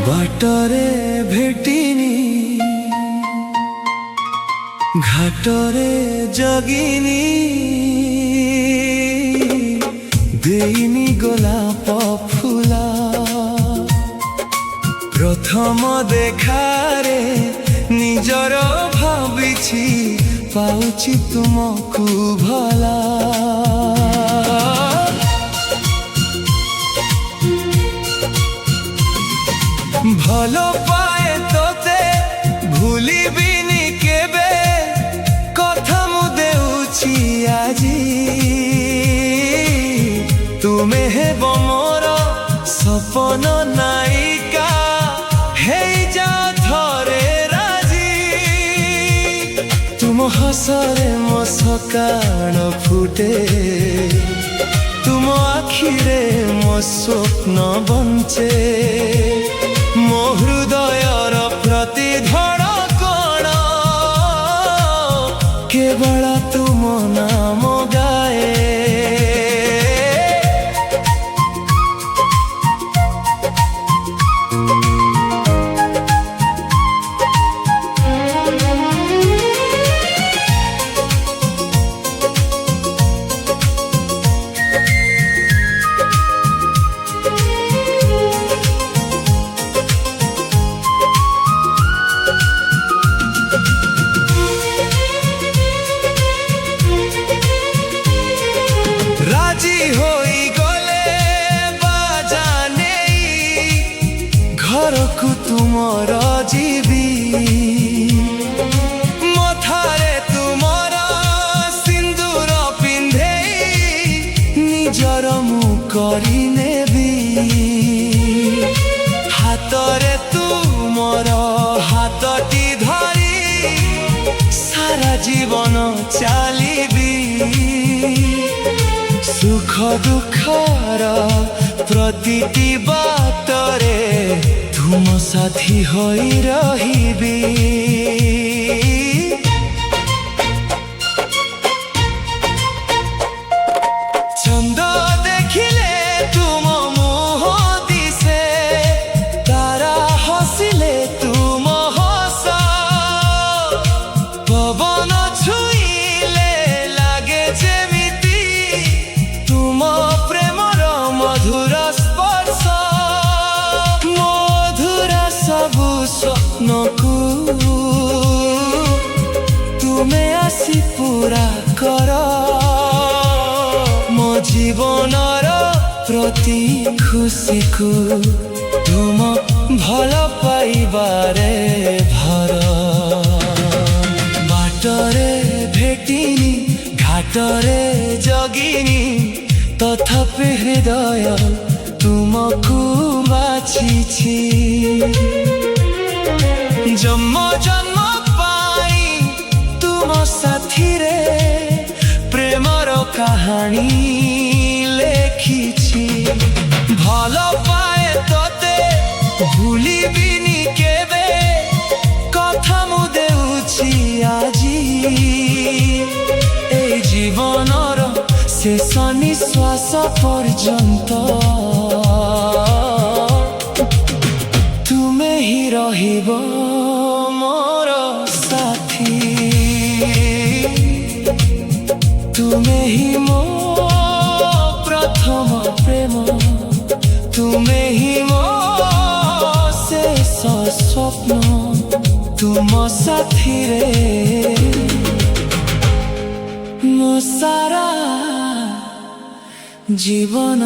বাটরে ভেটিনি ঘাটরে জগিনি ଦେଇନି ଗୋଲାପ ଫୁଲ ପ୍ରଥମ ଦେଖାରେ ନିଜର ଭାବିଛି ପାଉଛି ତୁମକୁ ଭଲ ভাল পাଏ তোতে ভুলিবিନି কেবে কথা ମୁଁ ଦେଉଛି ଆଜି ତୁମେ ହେବ ମୋର ସପନ ନାୟିକା ହେଇଯାଅ ଥରେ ରାଜି ତୁମ ହସରେ ମୋ ସକାଳ ଫୁଟେ ତୁମ ଆଖିରେ ମୋ ସ୍ୱପ୍ନ ବଞ୍ଚେ ମୋ ହୃଦୟର ପ୍ରତି ଧଡ଼କଣ କେବଳ ତୁମ ନାମ ଗାଏ রাজি হই গলে বাজা নেই ঘরকু তুমর ଯିବି মথারে তুমর সিন্দুর পিন্ধেই নিজর মু করি নেবি হাতরে তুমর হাতটি ধরি সারা জীবন চালিবি সুখ দুঃখর প্রতিটি বাটরে তুম সাথী হই রহিবি চন্দ দেখিলে তুম মুহ দিশে তারা হসিলে তুম হস পবন ছুঁইলে লাগে যেমিতি তুম প্রেমর মধুর স্পর্শ মধুর সবু স্বপ্নকু তুমে আসি পুরা কর মো জীবনর প্রতি খুশিকু তুম ভাল পাইবারে ভর বাটরে ভেটিনি ঘাটরে জগিনি তথাপি হৃদয় তুমকু বাছিছি জন্ম জন্ম পাই তুম সাথীরে প্রেমর কাহানী লেখিছি ভাল পাଏ তোতে ভুলিবিনি কেবে কথা ମୁଁ ଦେଉଛି ଆଜି এই জীবনর শেষ নিঃশ্বাস পর্যন্ত তুমে হি রহিব মোর সাথী তুমে হি মো প্রথম প্রেম তুমে হি মো শেষ স্বপ্ন তুম সাথীরে মো সারা জীবন।